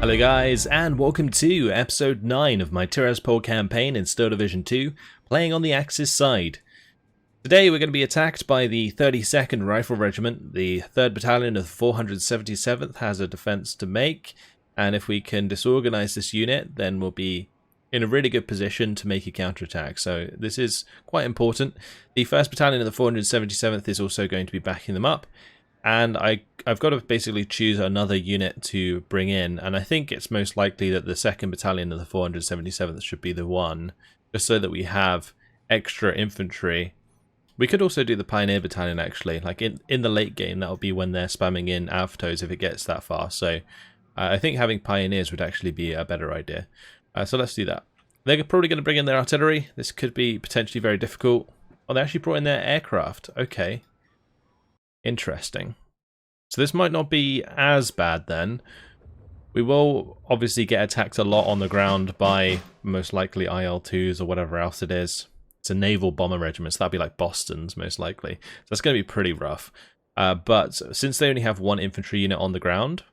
Hello guys, and welcome to episode 9 of my Tiraspol campaign in Steel Division 2, playing on the Axis side. Today we're going to be attacked by the 32nd Rifle Regiment. The 3rd Battalion of the 477th has a defense to make, and if we can disorganize this unit, then we'll be in a really good position to make a counterattack. So this is quite important. The 1st Battalion of the 477th is also going to be backing them up. And I've got to basically choose another unit to bring in, and I think it's most likely that the 2nd Battalion of the 477th should be the one, just so that we have extra infantry. We could also do the Pioneer Battalion actually, like in the late game. That'll be when they're spamming in Avtos if it gets that far, so I think having Pioneers would actually be a better idea. So let's do that. They're probably going to bring in their artillery. This could be potentially very difficult. Oh, they actually brought in their aircraft. Okay. Interesting. So this might not be as bad then. We will obviously get attacked a lot on the ground by most likely IL-2s or whatever else it is. It's a naval bomber regiment, so that'll be like Boston's most likely. So that's going to be pretty rough. But since they only have one infantry unit on the ground,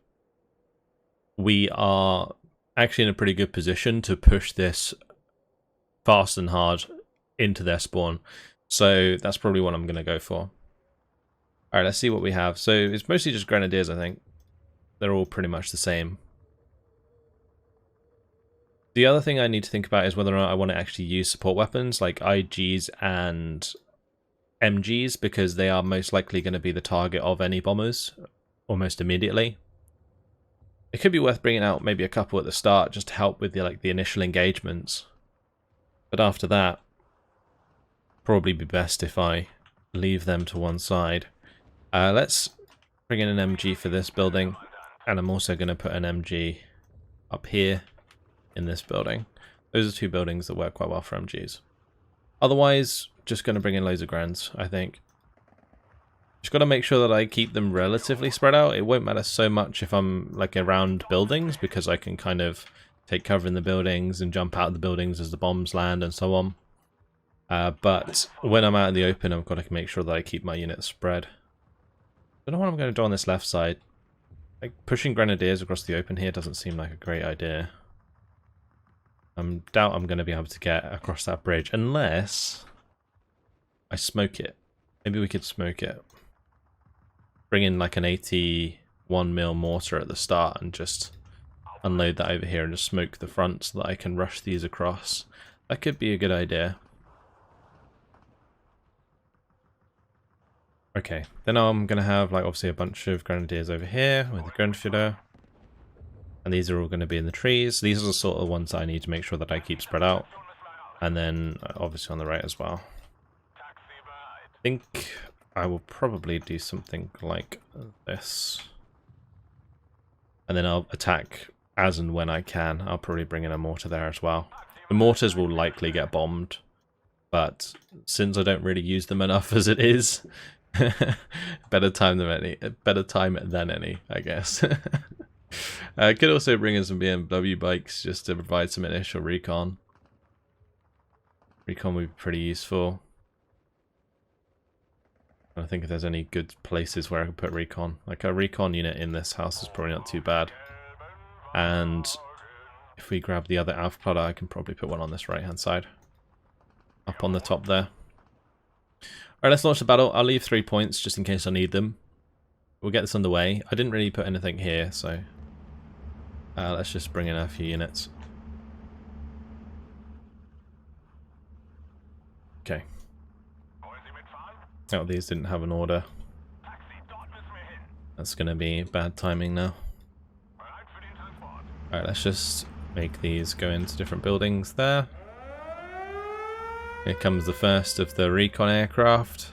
we are actually in a pretty good position to push this fast and hard into their spawn. So that's probably what I'm going to go for. Alright, let's see what we have. So it's mostly just Grenadiers, I think. They're all pretty much the same. The other thing I need to think about is whether or not I want to actually use support weapons like IGs and MGs, because they are most likely going to be the target of any bombers almost immediately. It could be worth bringing out maybe a couple at the start just to help with the initial engagements. But after that, probably be best if I leave them to one side. Let's bring in an MG for this building, and I'm also going to put an MG up here in this building. Those are two buildings that work quite well for MGs. Otherwise, just going to bring in loads of Grands, I think. Just got to make sure that I keep them relatively spread out. It won't matter so much if I'm around buildings, because I can kind of take cover in the buildings and jump out of the buildings as the bombs land and so on. But when I'm out in the open, I've got to make sure that I keep my units spread. I don't know what I'm going to do on this left side. Pushing Grenadiers across the open here doesn't seem like a great idea. I doubt I'm going to be able to get across that bridge unless I smoke it. Maybe we could smoke it. Bring in like an 81mm mortar at the start and just unload that over here and just smoke the front so that I can rush these across. That could be a good idea. Okay, then I'm going to have obviously a bunch of Grenadiers over here with the Grenadier. And these are all going to be in the trees. These are the sort of ones that I need to make sure that I keep spread out. And then obviously on the right as well. I think I will probably do something like this. And then I'll attack as and when I can. I'll probably bring in a mortar there as well. The mortars will likely get bombed. But since I don't really use them enough as it is, better time than any, I guess. I could also bring in some BMW bikes just to provide some initial recon. Recon would be pretty useful. I think if there's any good places where I could put recon. Like a recon unit in this house is probably not too bad. And if we grab the other Alpha plotter, I can probably put one on this right hand side. Up on the top there. Alright, let's launch the battle. I'll leave 3 points just in case I need them. We'll get this underway. I didn't really put anything here, so let's just bring in a few units. Okay. Oh, these didn't have an order. That's going to be bad timing now. Alright, let's just make these go into different buildings there. Here comes the first of the recon aircraft.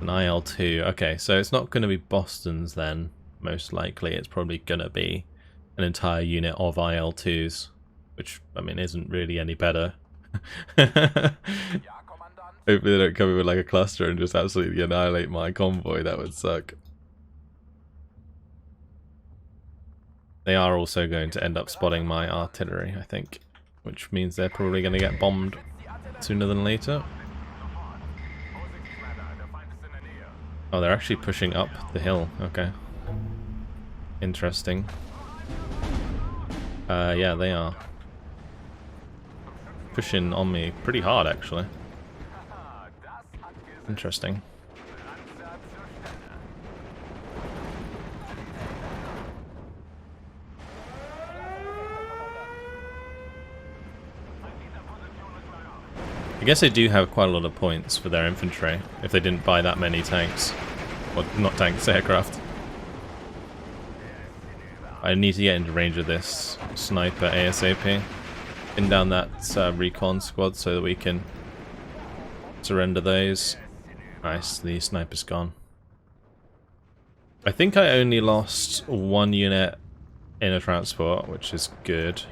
An IL-2. Okay, so it's not going to be Boston's then, most likely. It's probably going to be an entire unit of IL-2s, which, I mean, isn't really any better. Hopefully they don't come in with a cluster and just absolutely annihilate my convoy. That would suck. They are also going to end up spotting my artillery, I think, which means they're probably going to get bombed sooner than later. Oh, they're actually pushing up the hill. Okay. Interesting. Yeah, they are. Pushing on me pretty hard, actually. Interesting. I guess they do have quite a lot of points for their infantry, if they didn't buy that many tanks. Well, not tanks, aircraft. I need to get into range of this sniper ASAP. Pin down that recon squad so that we can surrender those. Nice, the sniper's gone. I think I only lost one unit in a transport, which is good.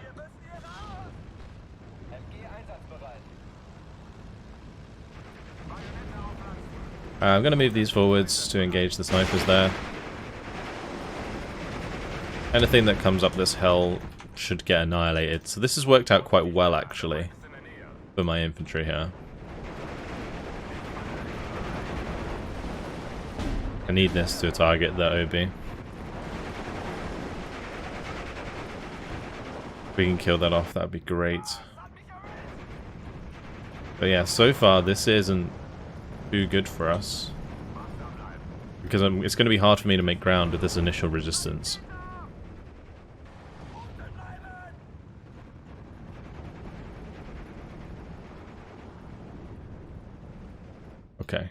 I'm going to move these forwards to engage the snipers there. Anything that comes up this hill should get annihilated. So this has worked out quite well, actually, for my infantry here. I need this to target the OB. If we can kill that off, that'd be great. But yeah, so far this isn't too good for us. Because it's going to be hard for me to make ground with this initial resistance. Okay.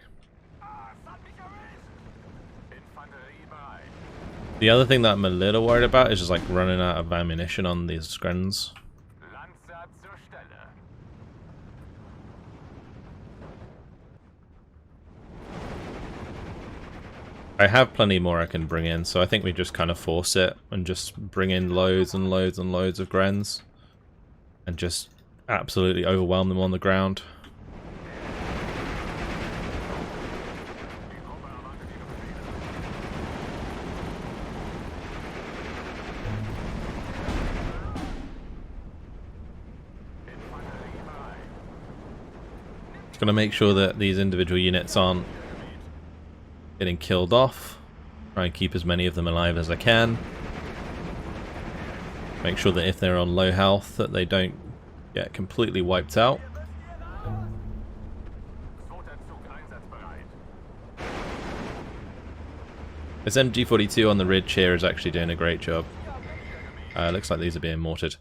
The other thing that I'm a little worried about is just like running out of ammunition on these Skrens. I have plenty more I can bring in, so I think we just kind of force it and just bring in loads and loads and loads of Grens and just absolutely overwhelm them on the ground. Just gonna make sure that these individual units aren't getting killed off. Try and keep as many of them alive as I can. Make sure that if they're on low health that they don't get completely wiped out. This MG42 on the ridge here is actually doing a great job. Looks like these are being mortared.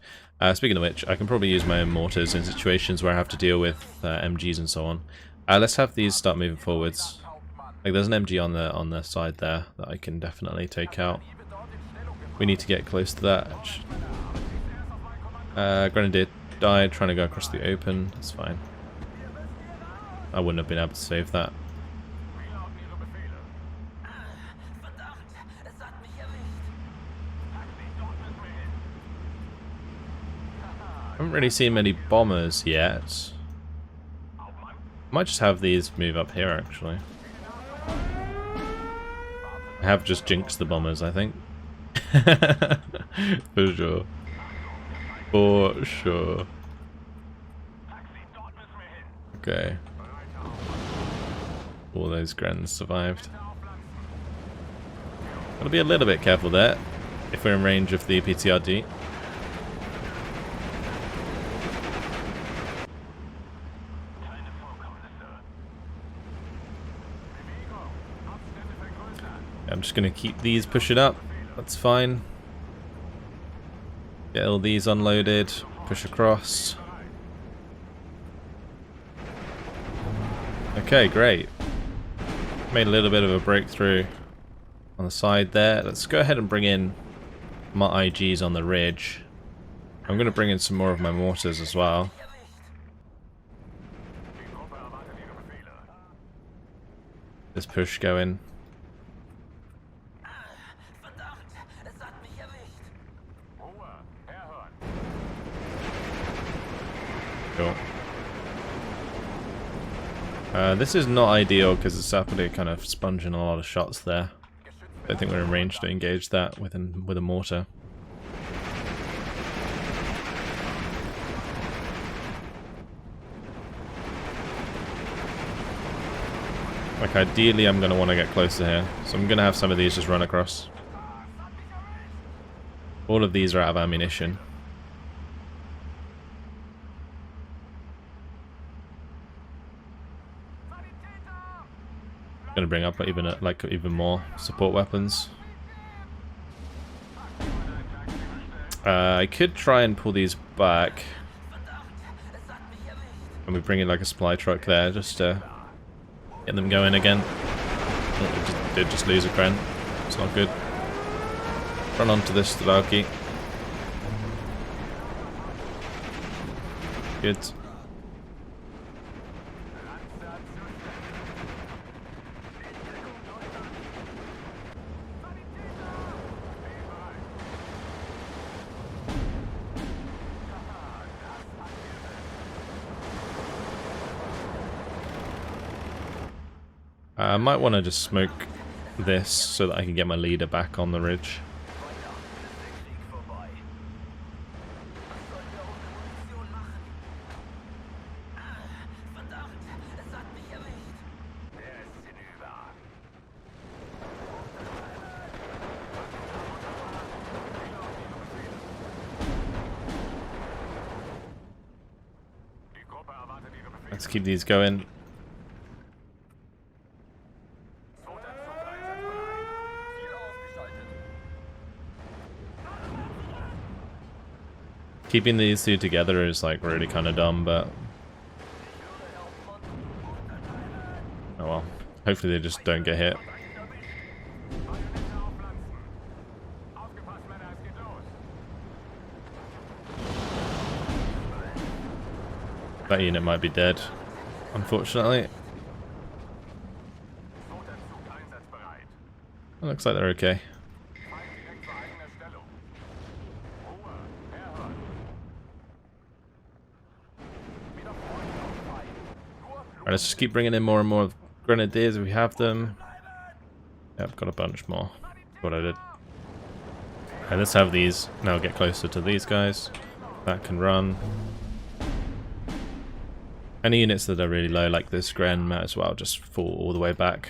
Speaking of which, I can probably use my own mortars in situations where I have to deal with MGs and so on. Let's have these start moving forwards. Like there's an MG on the side there that I can definitely take out. We need to get close to that. Grenadier died trying to go across the open. That's fine. I wouldn't have been able to save that. I haven't really seen many bombers yet. Might just have these move up here actually. I have just jinxed the bombers, I think. For sure. For sure. Okay. All those Grens survived. Gotta be a little bit careful there if we're in range of the PTRD. I'm just going to keep these pushing up, that's fine. Get all these unloaded, push across. Okay, great. Made a little bit of a breakthrough on the side there. Let's go ahead and bring in my IGs on the ridge. I'm going to bring in some more of my mortars as well. This push going. Cool. This is not ideal because it's rapidly kind of sponging a lot of shots there. I don't think we're in range to engage that with a mortar. Like ideally I'm going to want to get closer here, so I'm going to have some of these just run across. All of these are out of ammunition. Gonna bring up even more support weapons. I could try and pull these back. And we bring in like a supply truck there just to get them going again. Oh, we did just lose a Kren. It's not good. Run onto this Stalaki. Good. I might want to just smoke this so that I can get my leader back on the ridge. Let's keep these going. Keeping these two together is like really kind of dumb, but oh well. Hopefully they just don't get hit. That unit might be dead, unfortunately. It looks like they're okay. Alright, let's just keep bringing in more and more grenadiers if we have them. Yeah, I've got a bunch more. What I did. Alright, let's have these now get closer to these guys. That can run. Any units that are really low like this Gren might as well just fall all the way back.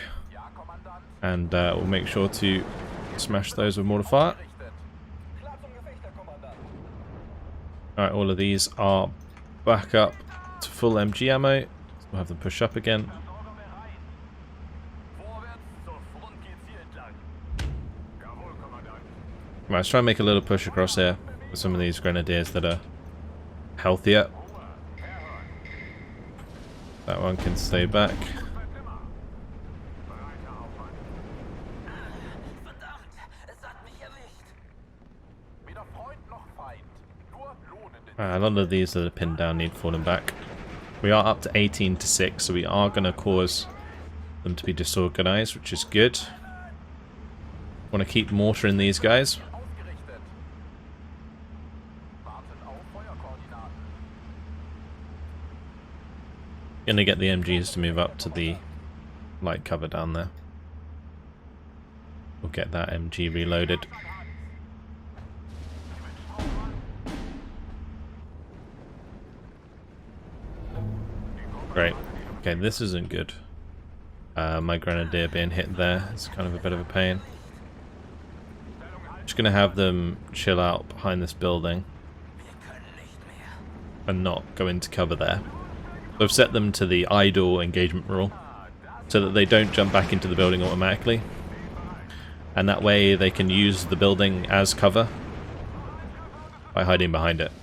And we'll make sure to smash those with mortar fire. Alright, all of these are back up to full MG ammo. We'll have them push up again. Right, let's try and make a little push across here with some of these grenadiers that are healthier. That one can stay back. A lot of these that are pinned down need falling back. We are up to 18 to 6, so we are going to cause them to be disorganized, which is good. Want to keep mortar in these guys. Gonna get the MGs to move up to the light cover down there. We'll get that MG reloaded. Great. Okay, this isn't good. My grenadier being hit there is kind of a bit of a pain. Just gonna have them chill out behind this building and not go into cover there. So I've set them to the idle engagement rule so that they don't jump back into the building automatically, and that way they can use the building as cover by hiding behind it.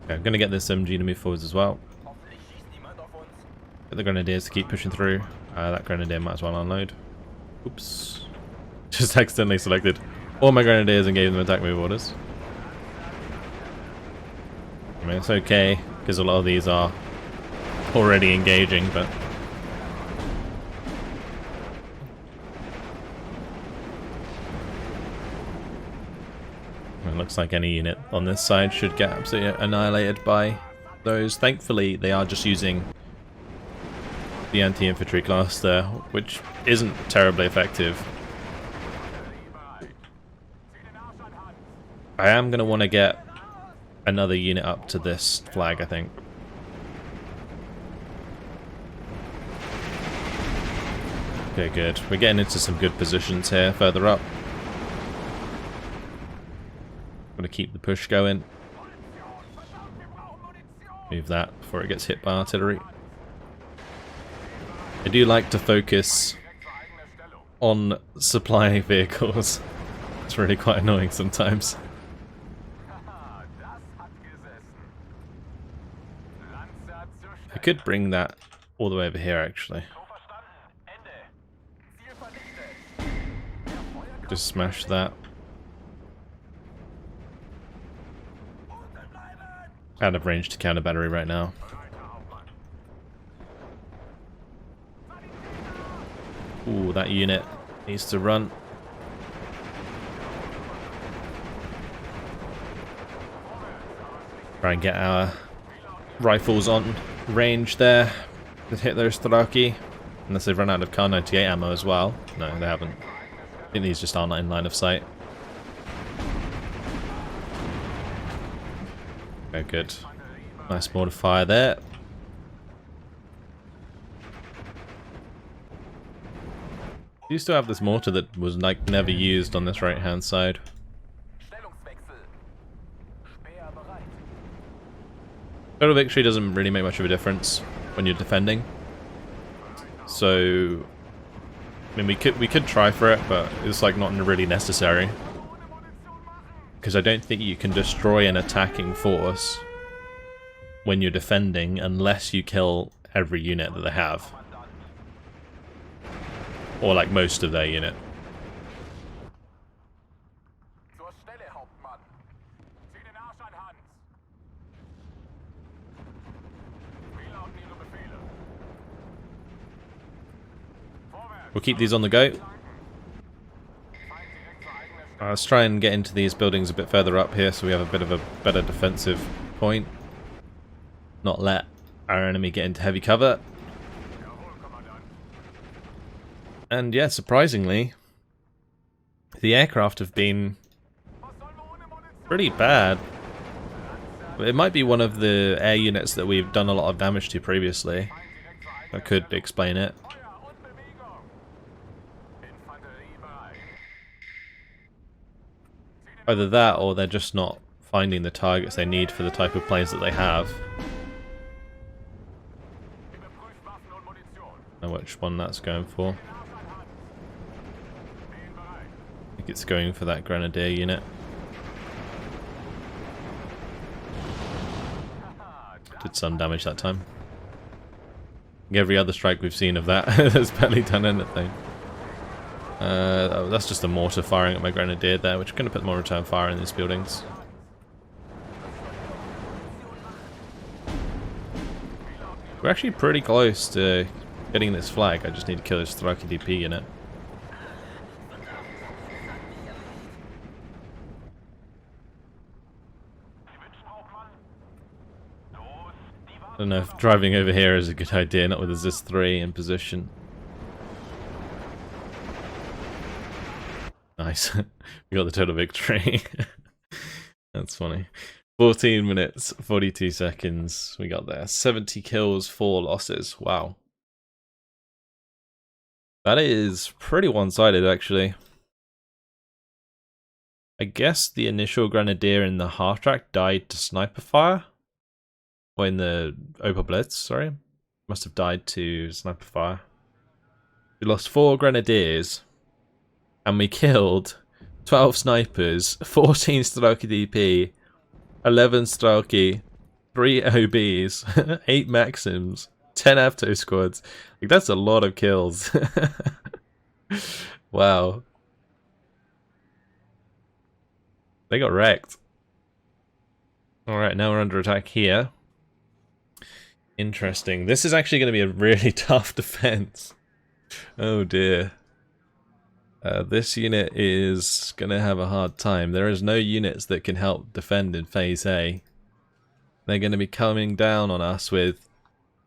Okay, I'm going to get this MG to move forwards as well. Get the grenadiers to keep pushing through. That grenadier might as well unload. Oops. Just accidentally selected all my grenadiers and gave them attack move orders. I mean, it's okay, because a lot of these are already engaging, but... it looks like any unit on this side should get absolutely annihilated by those. Thankfully, they are just using the anti-infantry cluster, which isn't terribly effective. I am going to want to get another unit up to this flag, I think. Okay, good. We're getting into some good positions here, further up. Gotta keep the push going. Move that before it gets hit by artillery. I do like to focus on supply vehicles. It's really quite annoying sometimes. I could bring that all the way over here actually. Just smash that. Out of range to counter battery right now. Ooh, that unit needs to run. Try and get our rifles on range there to hit those Tharaki. Unless they've run out of Kar 98 ammo as well. No, they haven't. I think these just aren't in line of sight. Very good. Nice mortar fire there. We used to have this mortar that was like never used on this right hand side. Total victory doesn't really make much of a difference when you're defending. So I mean, we could try for it, but it's like not really necessary. Because I don't think you can destroy an attacking force when you're defending unless you kill every unit that they have. Or like most of their unit. We'll keep these on the go. Let's try and get into these buildings a bit further up here so we have a bit of a better defensive point. Not let our enemy get into heavy cover. And yeah, surprisingly, the aircraft have been pretty bad. It might be one of the air units that we've done a lot of damage to previously. That could explain it. Either that, or they're just not finding the targets they need for the type of planes that they have. I don't know which one that's going for. I think it's going for that Grenadier unit. Did some damage that time. Every other strike we've seen of that has barely done anything. Oh, that's just a mortar firing at my Grenadier there, which is going to put more return fire in these buildings. We're actually pretty close to getting this flag. I just need to kill this Thraki DP unit. I don't know if driving over here is a good idea, not with a Zis 3 in position. Nice. We got the total victory. That's funny. 14 minutes, 42 seconds. We got there. 70 kills, 4 losses. Wow. That is pretty one-sided, actually. I guess the initial Grenadier in the half-track died to sniper fire. Or in the Opel Blitz, sorry. Must have died to sniper fire. We lost 4 Grenadiers. And we killed 12 snipers, 14 Strelki DP, 11 Strelki, 3 OBs, 8 Maxims, 10 Avto squads. Like, that's a lot of kills. Wow. They got wrecked. Alright, now we're under attack here. Interesting. This is actually going to be a really tough defense. Oh dear. This unit is going to have a hard time. There is no units that can help defend in Phase A. They're going to be coming down on us with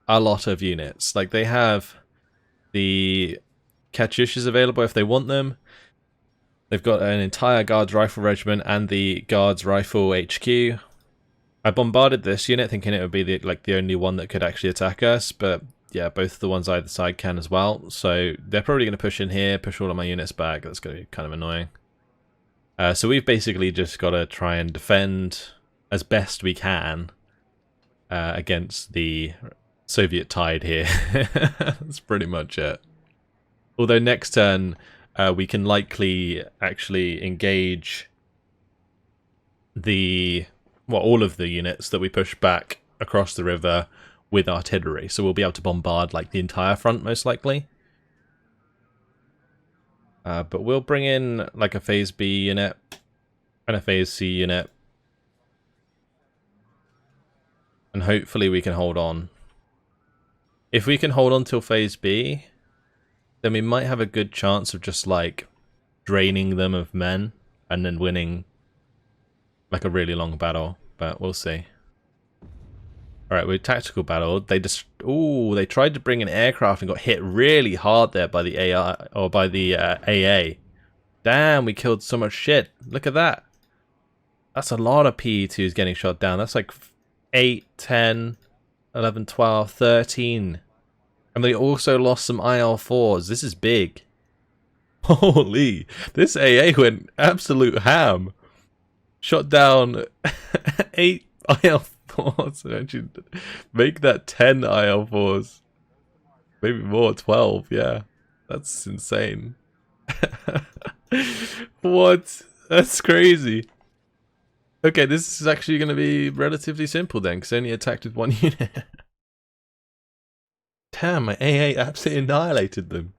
a lot of units. Like, they have the Katyushas available if they want them. They've got an entire Guards Rifle Regiment and the Guards Rifle HQ. I bombarded this unit thinking it would be the only one that could actually attack us, but yeah, both of the ones either side can as well. So they're probably going to push in here, push all of my units back. That's going to be kind of annoying. So we've basically just got to try and defend as best we can against the Soviet tide here. That's pretty much it. Although next turn we can likely actually engage all of the units that we push back across the river with artillery. So we'll be able to bombard like the entire front most likely. But we'll bring in like a Phase B unit and a Phase C unit. And hopefully we can hold on. If we can hold on till Phase B, then we might have a good chance of just like draining them of men and then winning like a really long battle. But we'll see. Alright, we're tactical battle. They just they tried to bring an aircraft and got hit really hard there by the AI or by the AA. Damn, we killed so much shit. Look at that. That's a lot of PE2s getting shot down. That's like 8, 10, 11, 12, 13. And they also lost some IL-4s. This is big. Holy, this AA went absolute ham. Shot down 8 IL-4s. Actually, make that 10 IL-4s. Maybe more, 12, yeah. That's insane. What? That's crazy. Okay, this is actually going to be relatively simple then, because I only attacked with 1 unit. Damn, my AA absolutely annihilated them.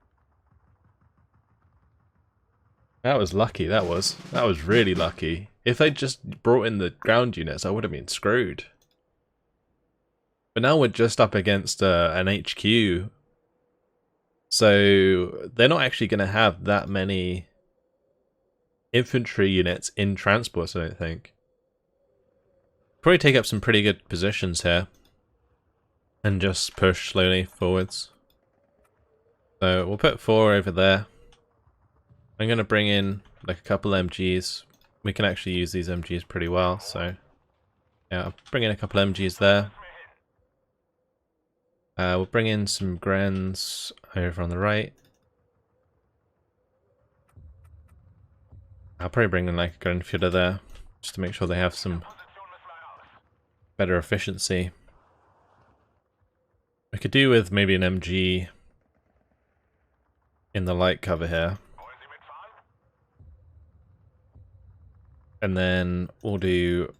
That was lucky, that was. That was really lucky. If they just brought in the ground units, I would have been screwed. But now we're just up against an HQ. So they're not actually going to have that many infantry units in transports, I don't think. Probably take up some pretty good positions here. And just push slowly forwards. So we'll put 4 over there. I'm going to bring in like a couple MGs. We can actually use these MGs pretty well, so yeah, I'll bring in a couple MGs there. We'll bring in some Grens over on the right. I'll probably bring in like a Grenfuder there, just to make sure they have some better efficiency. We could do with maybe an MG in the light cover here. And then we'll do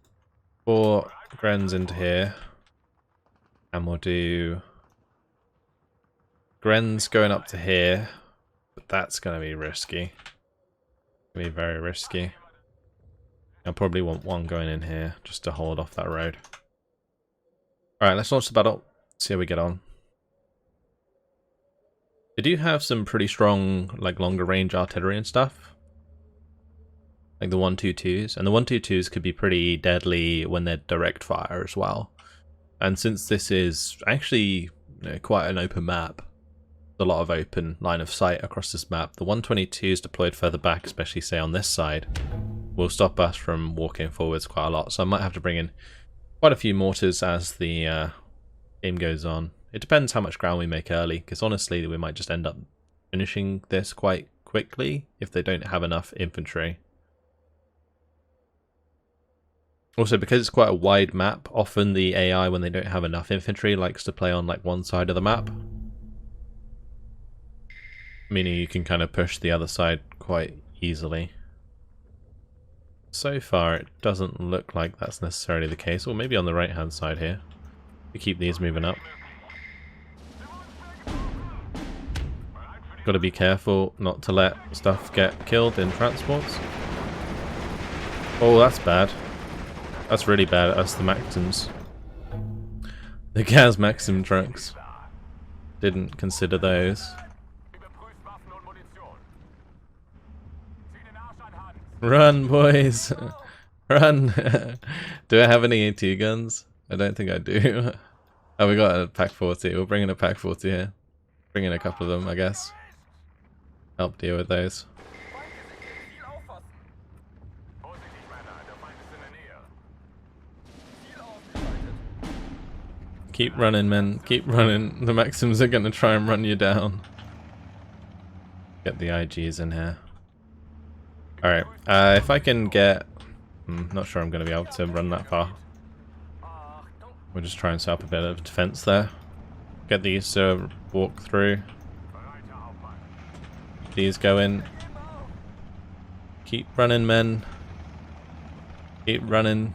4 Grens into here. And we'll do Grens going up to here. But that's going to be risky. Going to be very risky. I'll probably want 1 going in here just to hold off that road. Alright, let's launch the battle. See how we get on. They do have some pretty strong, like, longer range artillery and stuff. Like the 122s. And the 122s could be pretty deadly when they're direct fire as well. And since this is actually quite an open map, a lot of open line of sight across this map, the 122s deployed further back, especially say on this side, will stop us from walking forwards quite a lot. So I might have to bring in quite a few mortars as the game goes on. It depends how much ground we make early, because honestly we might just end up finishing this quite quickly if they don't have enough infantry. Also, because it's quite a wide map, often the AI, when they don't have enough infantry, likes to play on like one side of the map. Meaning you can kind of push the other side quite easily. So far it doesn't look like that's necessarily the case, or maybe on the right hand side here. We keep these moving up. Got to be careful not to let stuff get killed in transports. Oh, that's bad. That's really bad. That's the Maxims. The Gas Maxim trucks. Didn't consider those. Run, boys! Run! Do I have any AT guns? I don't think I do. Oh, we got a Pack 40. We'll bring in a Pack 40 here. Bring in a couple of them, I guess. Help deal with those. Keep running, men. Keep running. The Maxims are going to try and run you down. Get the IGs in here. Alright, if I can get... I'm not sure I'm going to be able to run that far. We'll just try and set up a bit of defense there. Get these to walk through. These go in. Keep running, men. Keep running.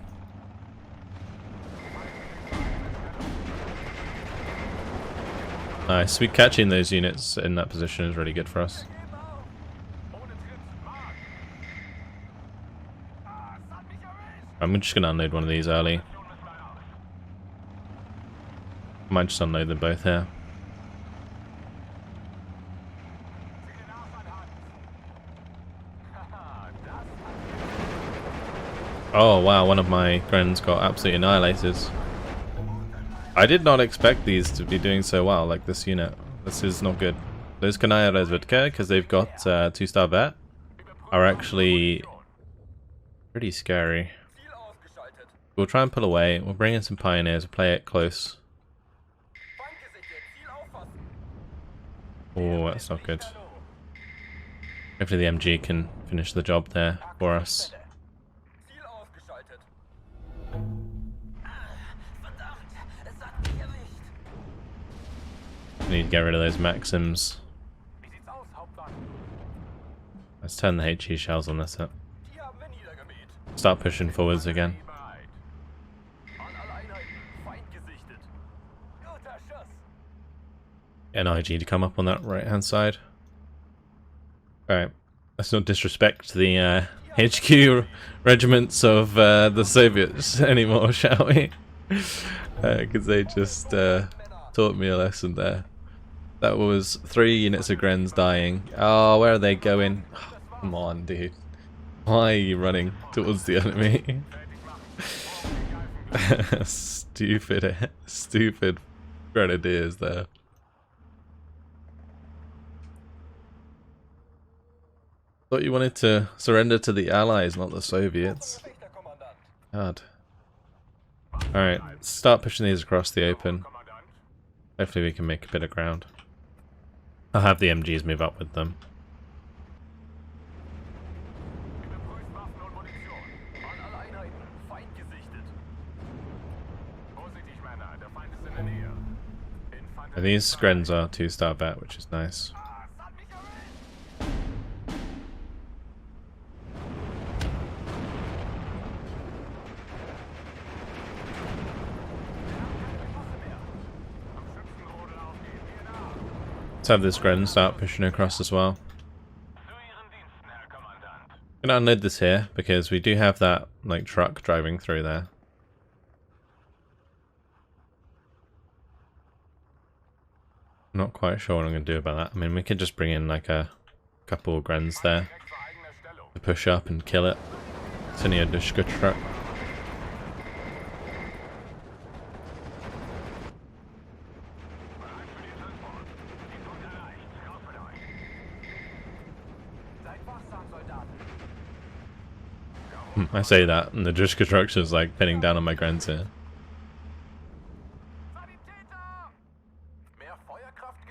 Nice. We catching those units in that position is really good for us. I'm just gonna unload one of these early. Might just unload them both here. Oh wow, one of my Grens got absolutely annihilated. I did not expect these to be doing so well, like this unit. This is not good. Those Kanaya Resvedka, because they've got 2-star vet, are actually pretty scary. We'll try and pull away, we'll bring in some pioneers, we'll play it close. Oh, that's not good. Hopefully the MG can finish the job there for us. We need to get rid of those Maxims. Let's turn the HE shells on this up. Start pushing forwards again. Get an IG to come up on that right hand side. Alright, let's not disrespect the HQ regiments of the Soviets anymore, shall we? Because they just taught me a lesson there. That was 3 units of Grens dying. Oh, where are they going? Oh, come on, dude. Why are you running towards the enemy? Stupid grenadiers there. Thought you wanted to surrender to the Allies, not the Soviets. God. Alright, start pushing these across the open. Hopefully we can make a bit of ground. I'll have the MGs move up with them. These Grens are 2-star vet, which is nice. Let's have this Gren start pushing across as well. I'm gonna unload this here because we do have that like truck driving through there. I'm not quite sure what I'm gonna do about that. I mean, we could just bring in like a couple of Grens there to push up and kill it. It's only a Dushka truck. I say that, and the Dushka truck's is like pinning down on my Grens here.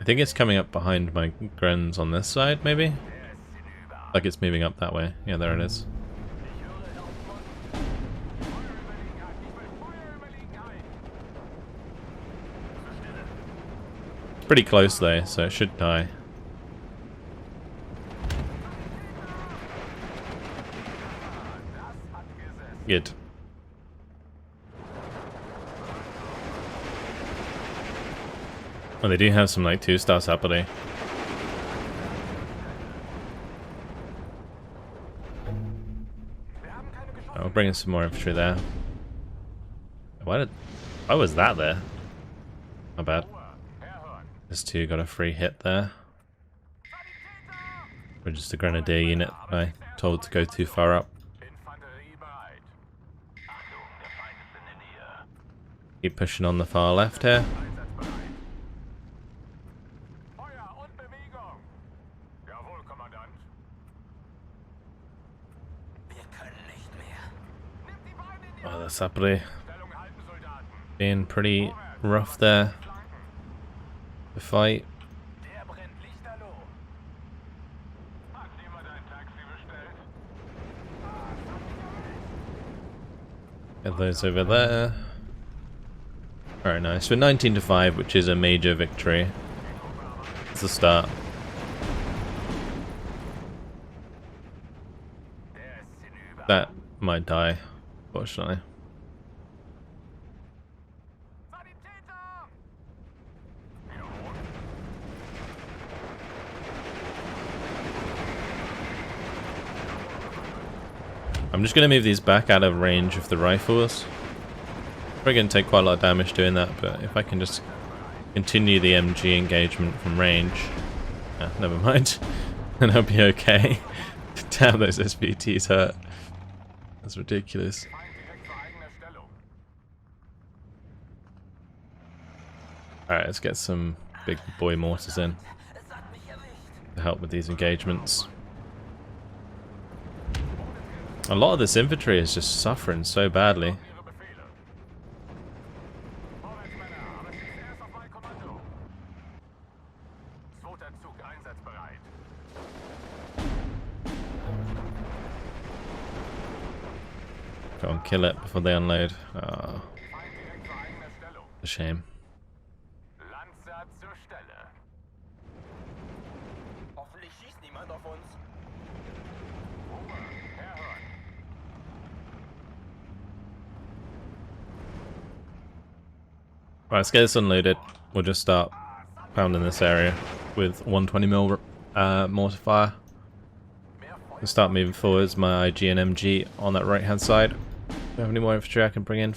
I think it's coming up behind my Grens on this side, maybe? Like it's moving up that way. Yeah, there it is. It's pretty close though, so it should die. Good. Oh, they do have some like 2-star sapere. I'll bring in some more infantry there. Why was that there? Not bad. This 2 got a free hit there. We're just a grenadier unit I told to go too far up. Keep pushing on the far left here. Oh, the sapere being pretty rough there to fight. Get those over there. Very nice. We're 19 to 5, which is a major victory. It's a start. That might die, fortunately. I'm just going to move these back out of range of the rifles. Probably going to take quite a lot of damage doing that, but if I can just continue the MG engagement from range... never mind. Then I'll be okay. Damn, those SBTs hurt. That's ridiculous. Alright, let's get some big boy mortars in to help with these engagements. A lot of this infantry is just suffering so badly. Go and kill it before they unload. Oh, a shame. Right, let's get this unloaded. We'll just start pounding this area with 120mm mortar fire. We'll start moving forwards. My IG and MG on that right hand side. Do you have any more infantry I can bring in?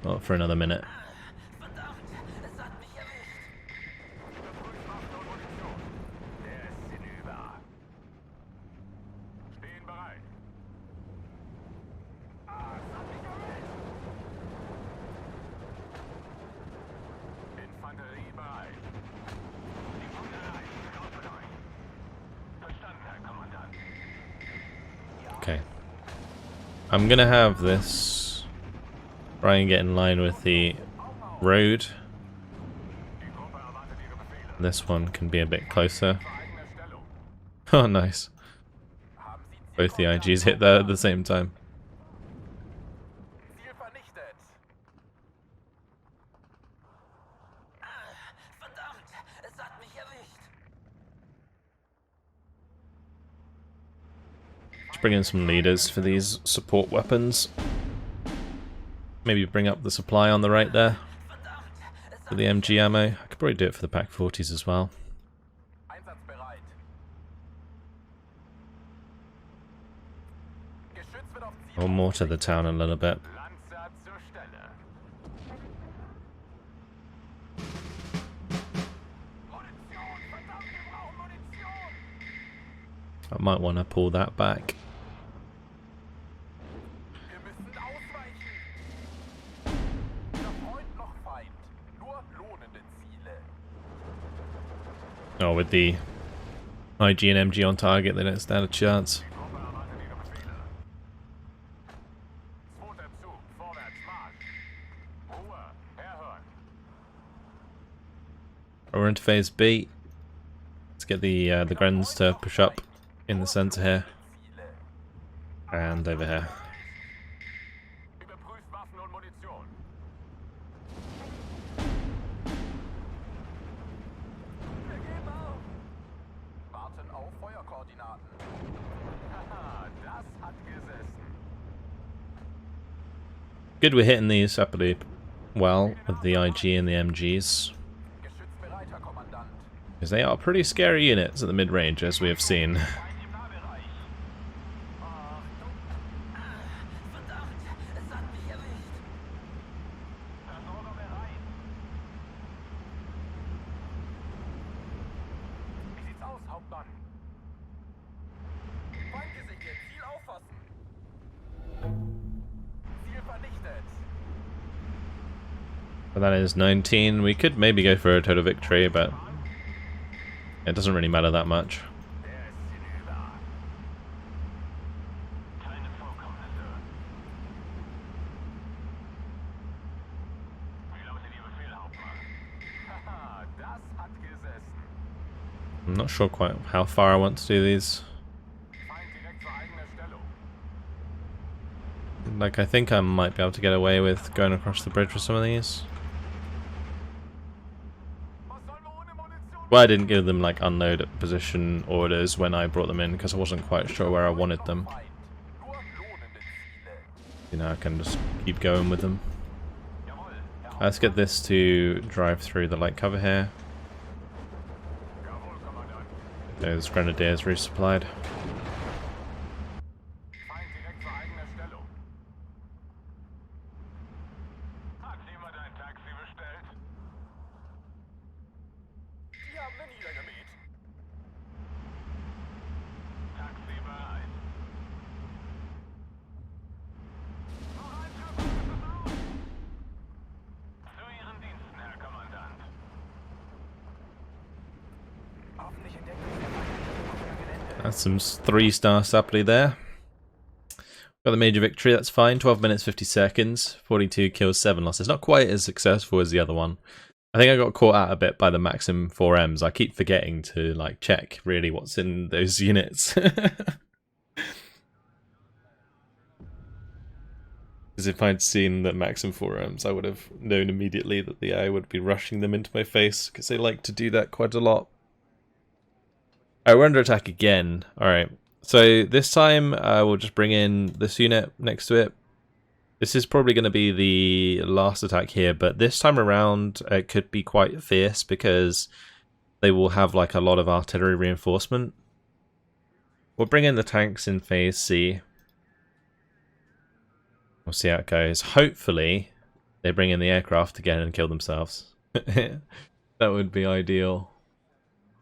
Not for another minute. Okay. I'm gonna have this try and get in line with the road. This one can be a bit closer. Oh, nice. Both the IGs hit there at the same time. Bring in some leaders for these support weapons. Maybe bring up the supply on the right there for the MG ammo. I could probably do it for the Pak 40s as well. Or mortar the town a little bit. I might want to pull that back. Oh, with the IG and MG on target, they don't stand a chance. We're into phase B. Let's get the Grens to push up in the center here. And over here. Good, we're hitting these up pretty well with the IG and the MGs. Because they are pretty scary units at the mid-range, as we have seen. But that is 19. We could maybe go for a total victory, but it doesn't really matter that much. I'm not sure quite how far I want to do these. Like, I think I might be able to get away with going across the bridge with some of these. Well, I didn't give them, like, unload position orders when I brought them in, because I wasn't quite sure where I wanted them. You know, I can just keep going with them. Let's get this to drive through the light cover here. Those grenadiers resupplied. That's some 3-star supply there. Got the major victory, that's fine. 12 minutes 50 seconds, 42 kills, 7 losses. Not quite as successful as the other one. I think I got caught out a bit by the Maxim 4Ms. I keep forgetting to like check really what's in those units. Because if I'd seen the Maxim 4Ms, I would have known immediately that the AI would be rushing them into my face, because they like to do that quite a lot. Alright, we're under attack again. Alright, so this time we'll just bring in this unit next to it. This is probably going to be the last attack here, but this time around it could be quite fierce because they will have like a lot of artillery reinforcement. We'll bring in the tanks in phase C. We'll see how it goes. Hopefully they bring in the aircraft again and kill themselves. That would be ideal.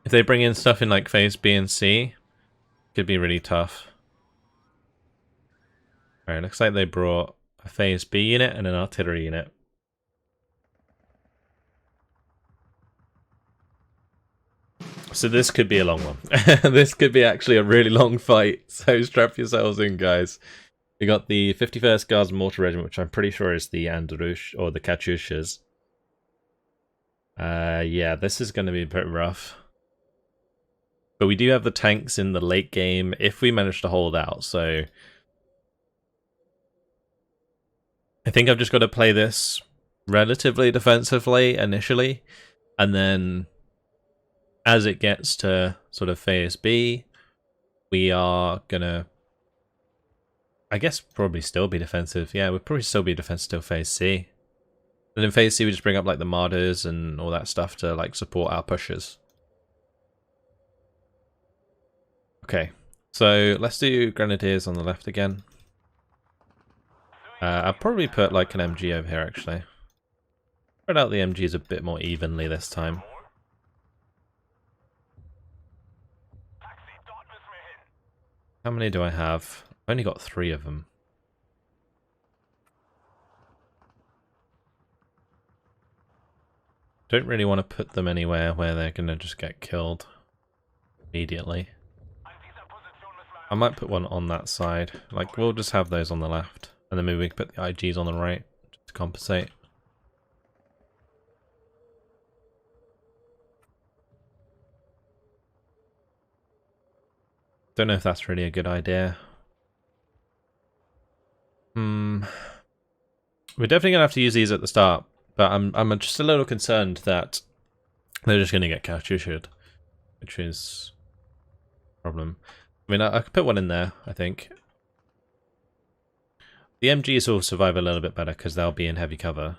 If they bring in stuff in like phase B and C, it could be really tough. Alright, looks like they brought a phase B unit and an artillery unit. So this could be a long one. This could be actually a really long fight. So strap yourselves in, guys. We got the 51st Guards Mortar Regiment, which I'm pretty sure is the Andrush or the Katyushas. Yeah, this is going to be a bit rough. But we do have the tanks in the late game if we manage to hold out, so I think I've just got to play this relatively defensively initially, and then as it gets to sort of phase B, we are gonna, I guess, probably still be defensive. Yeah, we'll probably still be defensive till phase C. And in phase C we just bring up like the martyrs and all that stuff to like support our pushes. Okay, so let's do grenadiers on the left again. I'll probably put like an MG over here actually. Spread out the MGs a bit more evenly this time. How many do I have? I've only got 3 of them. Don't really want to put them anywhere where they're going to just get killed immediately. I might put one on that side. Like, we'll just have those on the left. And then maybe we can put the IGs on the right to compensate. Don't know if that's really a good idea. We're definitely gonna have to use these at the start, but I'm just a little concerned that they're just gonna get Katyushed, which is a problem. I mean, I could put one in there, I think. The MGs will survive a little bit better because they'll be in heavy cover.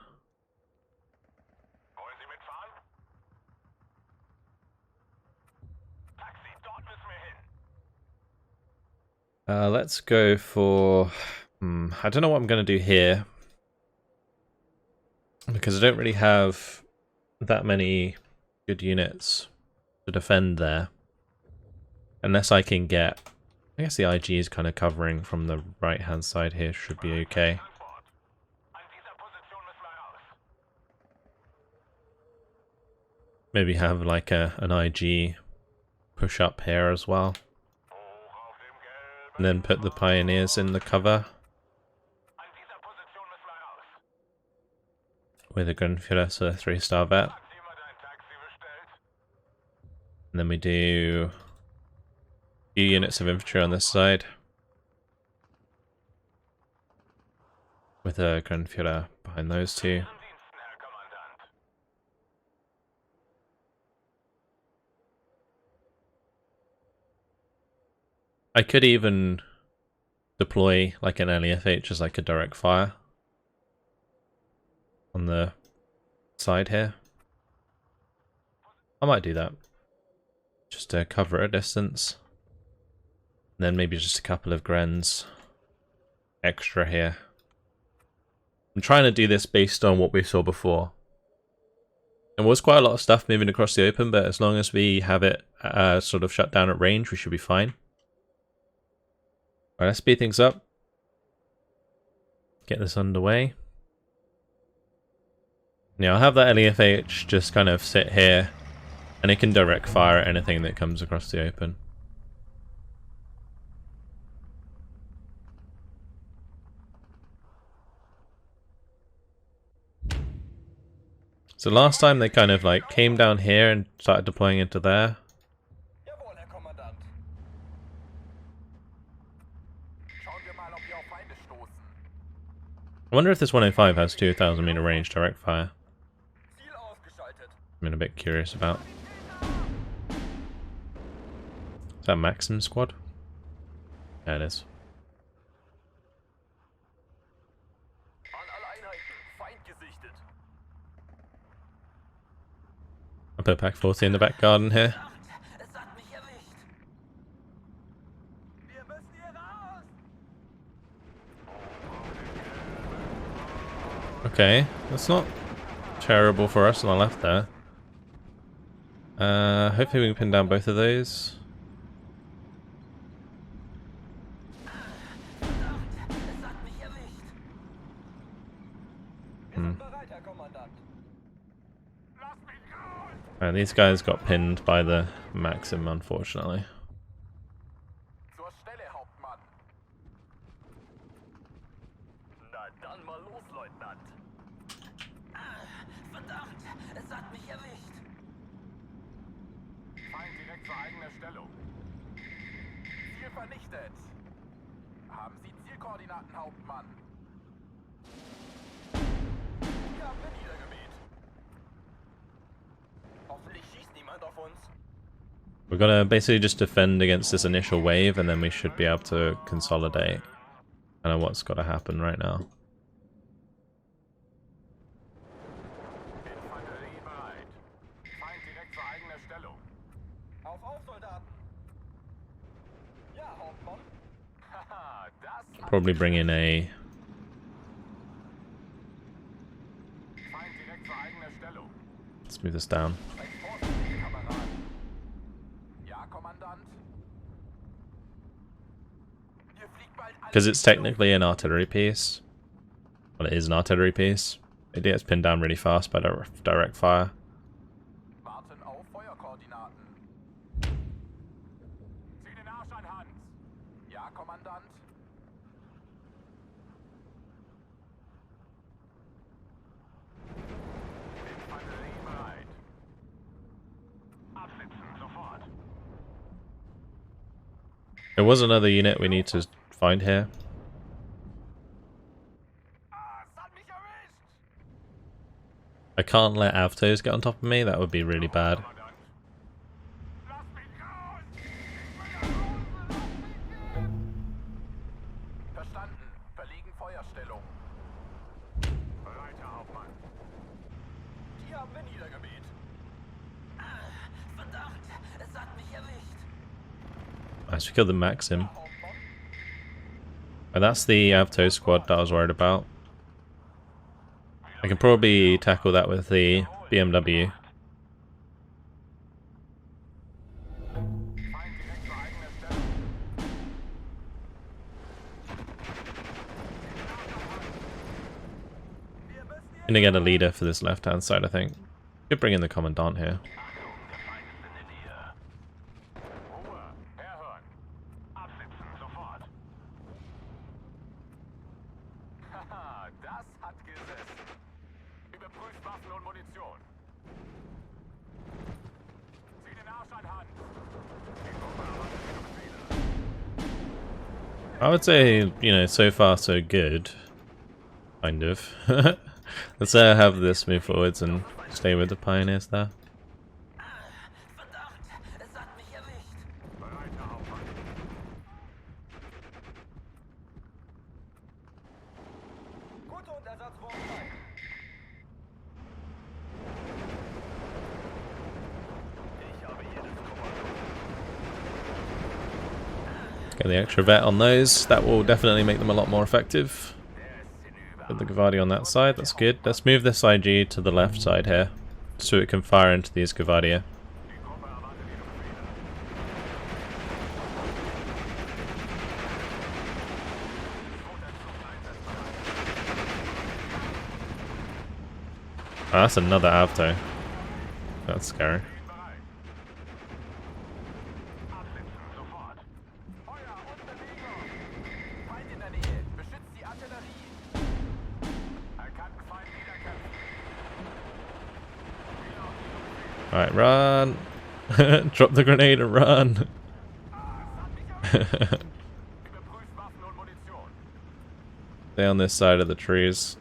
Let's go for... I don't know what I'm going to do here. Because I don't really have that many good units to defend there. Unless I can get... I guess the IG is kind of covering from the right-hand side here, should be okay. Maybe have like an IG push up here as well. And then put the pioneers in the cover. With a Gunfuhrer, so a 3-star vet. And then we do a few units of infantry on this side. with a Grenführer behind those two. I could even deploy like an LEFH as like a direct fire on the side here. I might do that. Just to cover a distance. And then maybe just a couple of Grens extra here. I'm trying to do this based on what we saw before. There was quite a lot of stuff moving across the open, but as long as we have it sort of shut down at range, we should be fine. Alright, let's speed things up. Get this underway. Now I'll have that LEFH just kind of sit here, and it can direct fire at anything that comes across the open. So last time they kind of like came down here and started deploying into there. I wonder if this 105 has 2,000 meter range direct fire. I'm a bit curious about. Is that Maxim squad? Yeah, it is. I put Pack 40 in the back garden here. Okay, that's not terrible for us on the left there. Hopefully we can pin down both of those. And these guys got pinned by the Maxim, unfortunately. We're gonna basically just defend against this initial wave, and then we should be able to consolidate. Kind of what's got to happen right now. Probably bring in a... Let's move this down. Because it's technically an artillery piece. Well, it is an artillery piece. It gets pinned down really fast by direct fire. There was another unit we need to find here. I can't let Avtos get on top of me, that would be really bad. Nice, we killed the Maxim. And that's the Avto squad that I was worried about. I can probably tackle that with the BMW. Gonna get a leader for this left hand side, I think. Could bring in the Commandant here. I would say, you know, so far so good. Kind of. Let's have this move forwards and stay with the pioneers there. Get the extra vet on those. That will definitely make them a lot more effective. Put the Gavadi on that side, that's good. Let's move this IG to the left side here, so it can fire into these Gavadia. Oh, that's another Avto. That's scary. Alright, run! Drop the grenade and run! Stay on this side of the trees.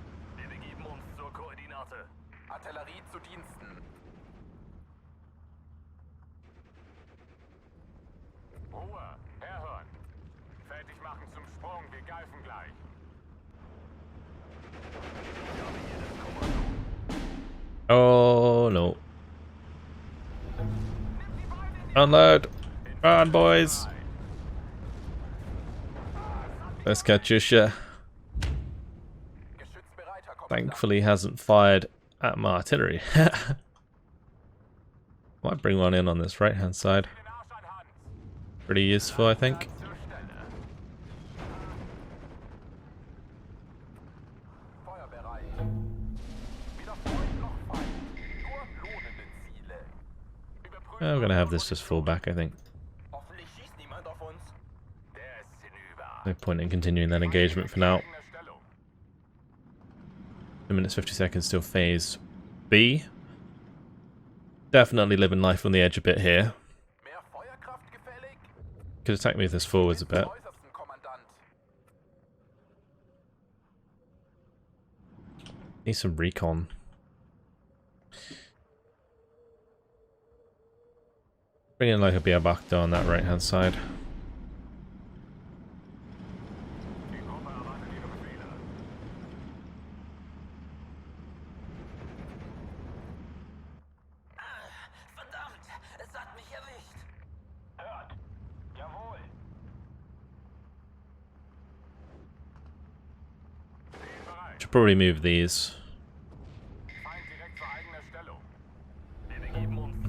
Oh no. Unload! Run, boys! Let's Katyusha. Thankfully hasn't fired at my artillery. Might bring one in on this right hand side. Pretty useful, I think. I'm gonna have this just fall back, I think. No point in continuing that engagement for now. 2 minutes 50 seconds till phase B. Definitely living life on the edge a bit here. Could attack me with this forwards a bit. Need some recon. Bring in like a Biabakta on that right hand side. Should probably move these.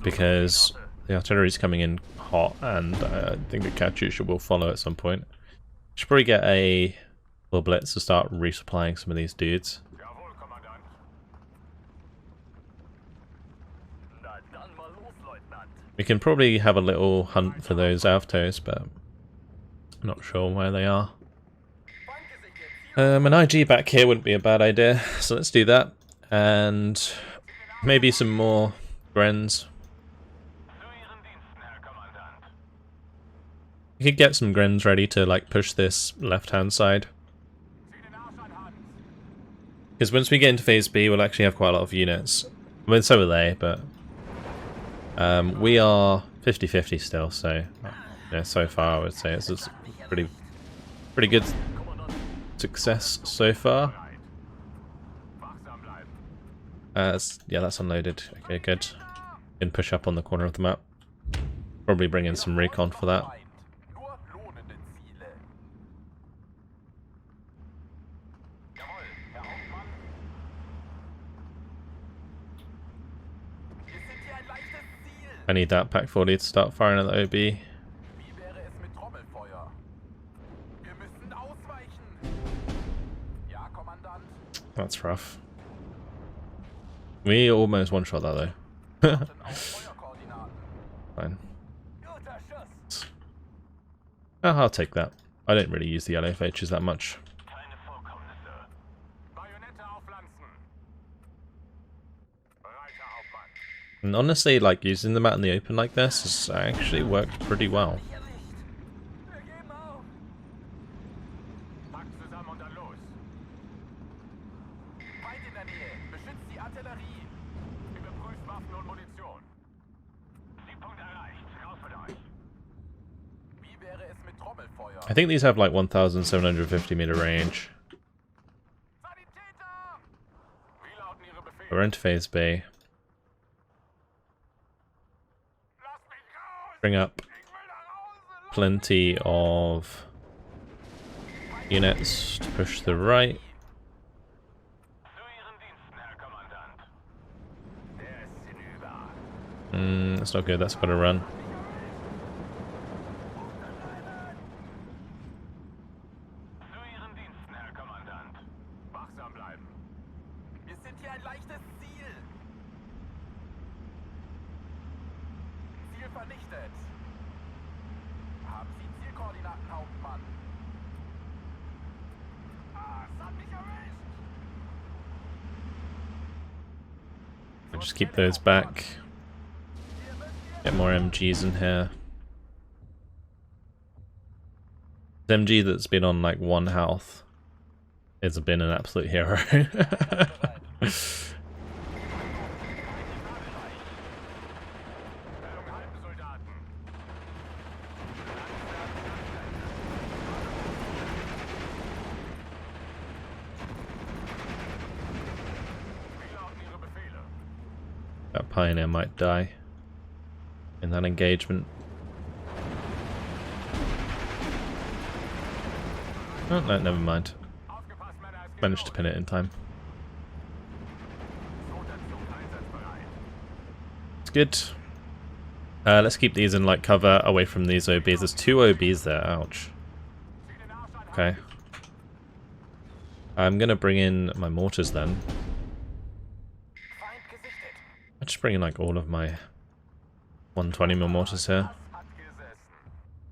Because the artillery's coming in hot, and I think the Katyusha will follow at some point. Should probably get a little blitz to start resupplying some of these dudes. We can probably have a little hunt for those Avtos, but I'm not sure where they are. An IG back here wouldn't be a bad idea, so let's do that. And maybe some more Grens. You could get some Grens ready to like push this left-hand side. Because once we get into phase B, we'll actually have quite a lot of units. I mean, so will they, but we are 50-50 still, so yeah, so far I would say it's a pretty good success so far. Yeah, that's unloaded. Okay, good. Can push up on the corner of the map. Probably bring in some recon for that. I need that Pack 40 to start firing at the OB. That's rough. We almost one-shot that though. Fine. Oh, I'll take that. I don't really use the LFHs that much. And honestly, like, using them out in the open like this has actually worked pretty well. I think these have like 1,750 meter range. We're into phase B. Bring up plenty of units to push to the right. That's not good, that's got to run. Just keep those back. Get more MGs in here. The MG that's been on like 1 health has been an absolute hero. That Pioneer might die in that engagement. Oh, no, never mind. Managed to pin it in time. It's good. Let's keep these in light cover away from these OBs. There's 2 OBs there, ouch. Okay. I'm gonna bring in my mortars then. I'll just bring in like all of my 120mm mortars here.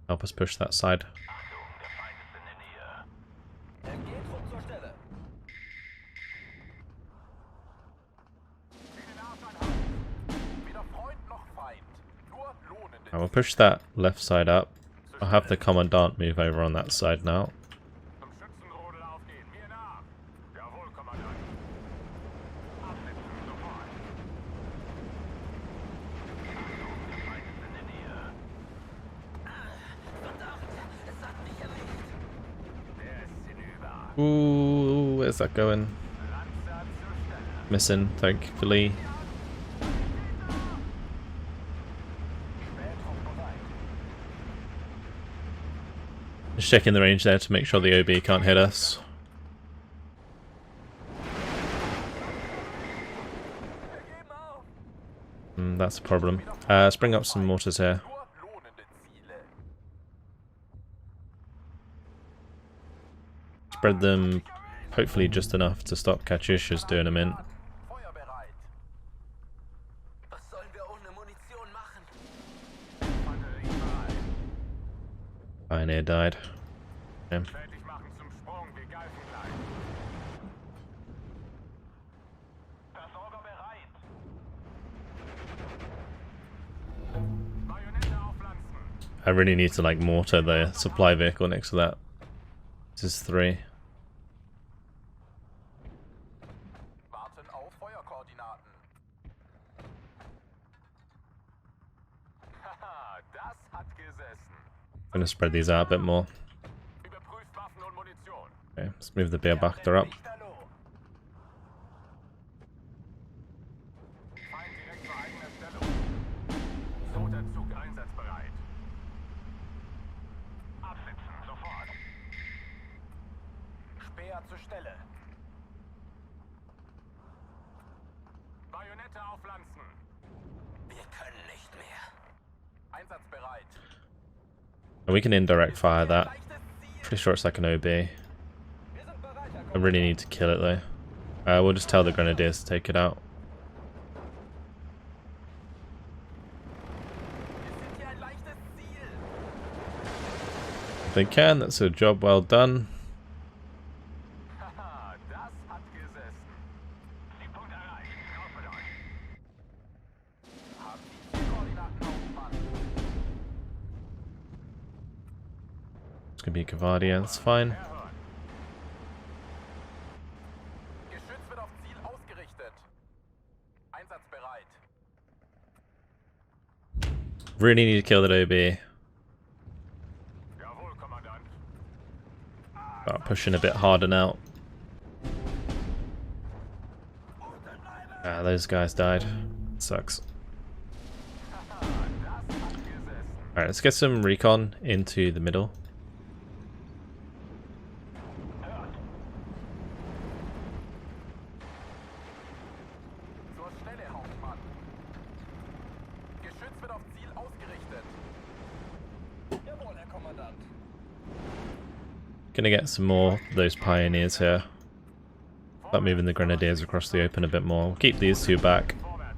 Help us push that side. I will push that left side up. I'll have the Commandant move over on that side now. Ooh, where's that going? Missing, thankfully. Just checking the range there to make sure the OB can't hit us. That's a problem. Let's bring up some mortars here. Spread them, hopefully just enough to stop Katyushas doing them in. Pioneer died. Okay. I really need to like mortar the supply vehicle next to that. This is 3. I'm gonna spread these out a bit more. Okay, let's move the Beobachter up. And we can indirect fire that. Pretty sure it's like an OB. I really need to kill it though. We'll just tell the Grenadiers to take it out. If they can, that's a job well done. It's gonna be Cavadia, that's fine. Really need to kill that OB. Start pushing a bit harder now. Ah, those guys died. Sucks. Alright, let's get some recon into the middle. Gonna get some more of those pioneers here. Start moving the grenadiers across the open a bit more. We'll keep these two back.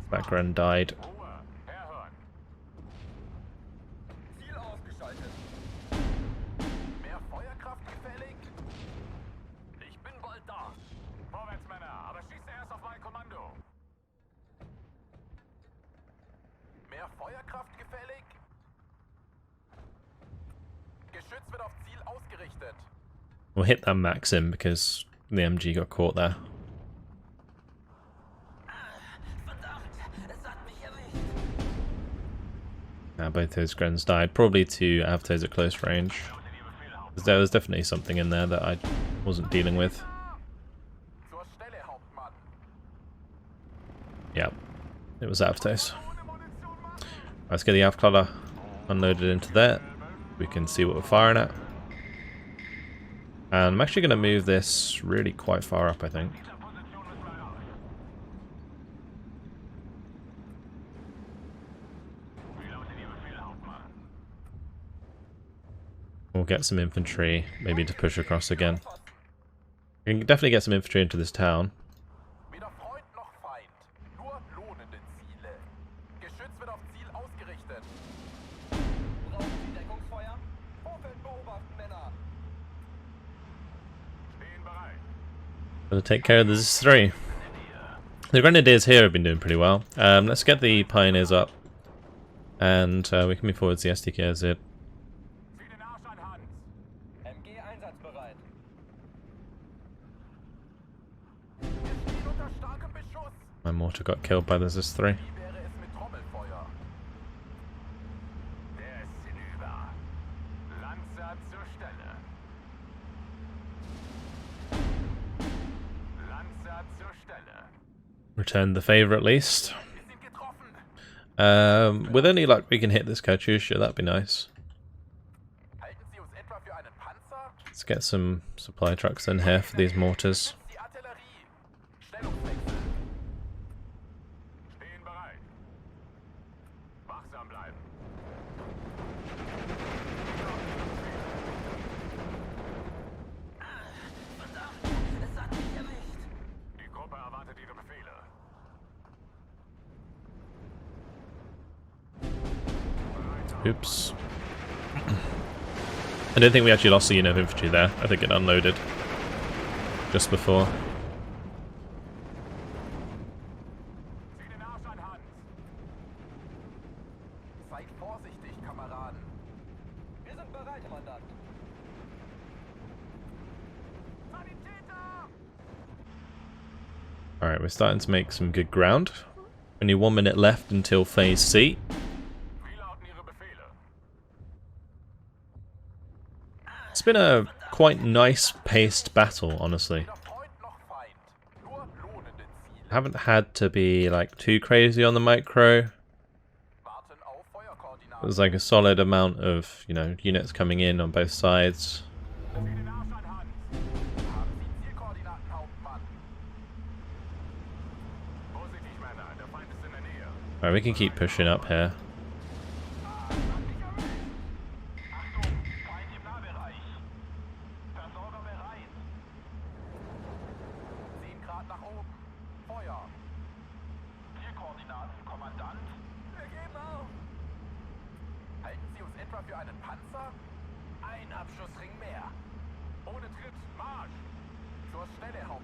Background died. We'll hit that Maxim because the MG got caught there. Now both those Grens died, probably to Avtos at close range. There was definitely something in there that I wasn't dealing with. Yep, it was Avtos. Let's get the Avkladder unloaded into there. We can see what we're firing at. And I'm actually going to move this really quite far up, I think. We'll get some infantry, maybe to push across again. We can definitely get some infantry into this town. Gotta take care of the Z3. The Grenadiers here have been doing pretty well. Let's get the Pioneers up. And we can move forward to the SDKZ. My mortar got killed by the Z3. Return the favour at least. With any luck we can hit this Katyusha, that'd be nice. Let's get some supply trucks in here for these mortars. Oops. I don't think we actually lost a unit of infantry there. I think it unloaded just before. Alright, we're starting to make some good ground. Only 1 minute left until phase C. It's been a quite nice paced battle, honestly. Haven't had to be like too crazy on the micro. There's like a solid amount of, you know, units coming in on both sides. Alright, we can keep pushing up here.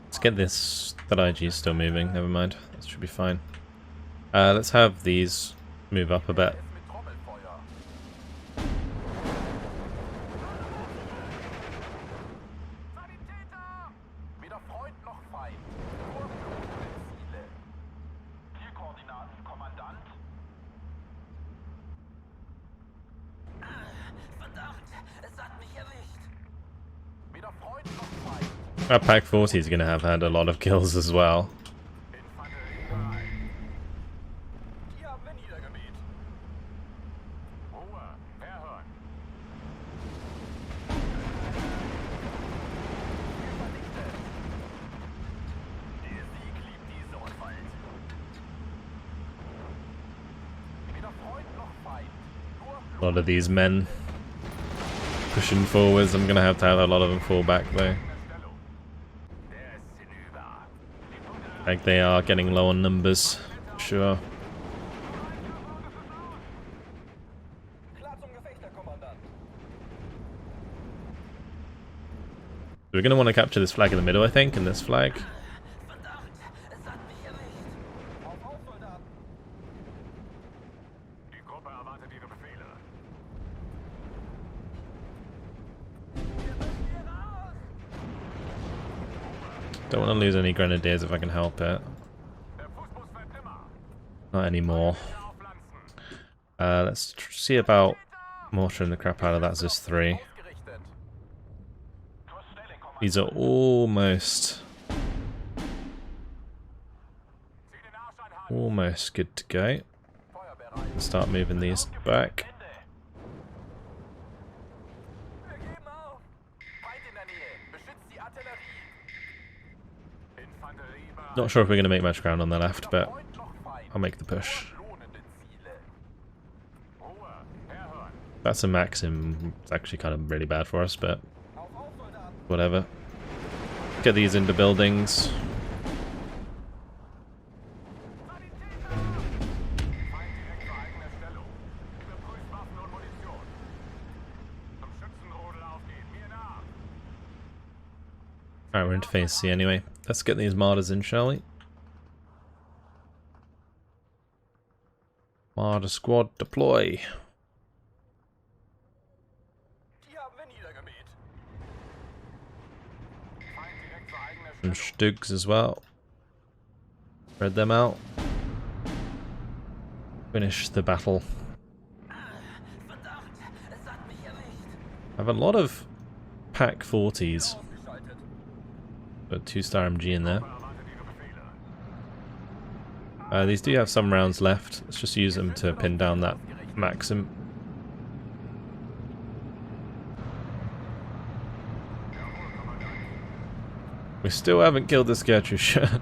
Let's get this. That IG is still moving. Never mind. That should be fine. Let's have these move up a bit. Our Pack 40 is going to have had a lot of kills as well. A lot of these men pushing forwards. I'm going to have a lot of them fall back though. Like they are getting low on numbers, sure. We're going to want to capture this flag in the middle, I think, and this flag. Don't want to lose any grenadiers if I can help it. Not anymore. Let's see about mortaring the crap out of that Zis 3. These are almost good to go. Let's start moving these back. Not sure if we're going to make much ground on the left, but I'll make the push. That's a maxim. It's actually kind of really bad for us, but whatever. Get these into buildings. Alright, we're into phase C anyway. Let's get these martyrs in, shall we? Martyr squad deploy. Some Stugs as well. Spread them out. Finish the battle. I have a lot of Pack 40s. Got a 2-star MG in there. These do have some rounds left. Let's just use them to pin down that Maxim. We still haven't killed this Gertrude.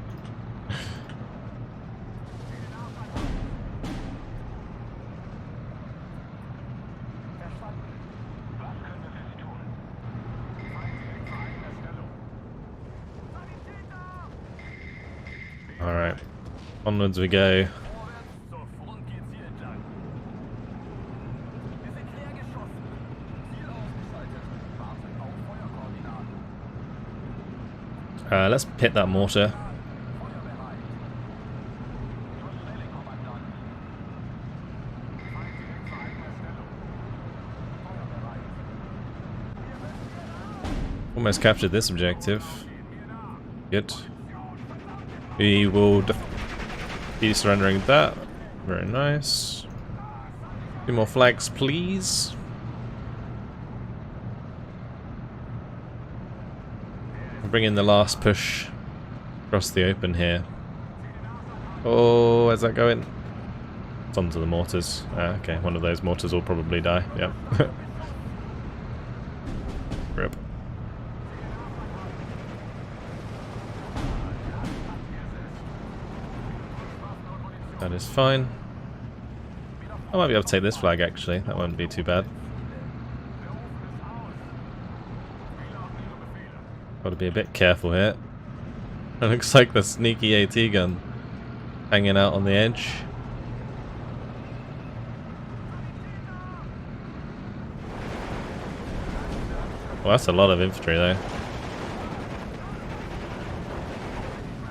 Alright, onwards we go. Let's hit that mortar. Almost captured this objective. Good. We will be surrendering that. Very nice. 2 more flags, please. Bring in the last push across the open here. Oh, where's that going? It's onto the mortars. Okay, one of those mortars will probably die. Yep. Rip. That is fine. I might be able to take this flag actually. That won't be too bad. Got to be a bit careful here. It looks like the sneaky AT gun hanging out on the edge. Well, that's a lot of infantry though.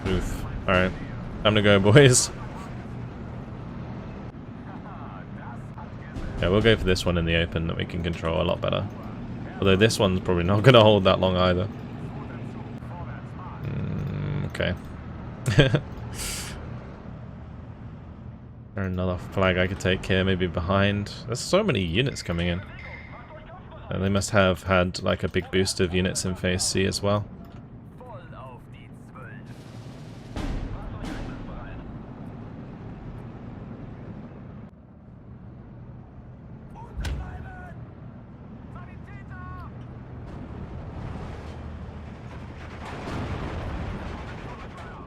Oof. Alright. Time to go, boys. Yeah, we'll go for this one in the open that we can control a lot better. Although this one's probably not going to hold that long either. Okay. Another flag I could take here, maybe behind. There's so many units coming in. And they must have had like a big boost of units in phase C as well.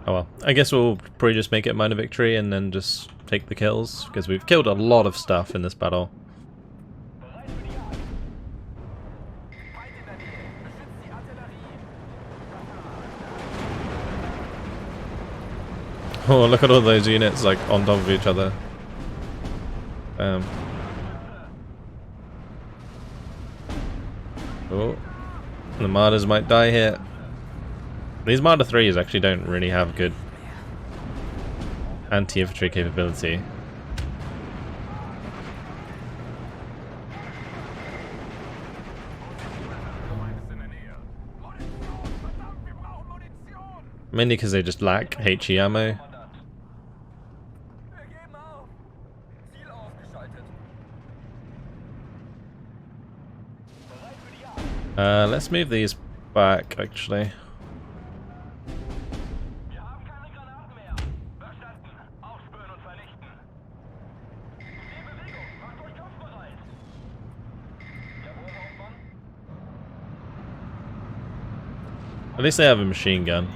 Oh well, I guess we'll probably just make it minor victory and then just take the kills, because we've killed a lot of stuff in this battle. Oh, look at all those units like on top of each other. Oh, the martyrs might die here. These Martyr 3s actually don't really have good anti-infantry capability. Mainly because they just lack HE ammo. Let's move these back actually. At least they have a machine gun.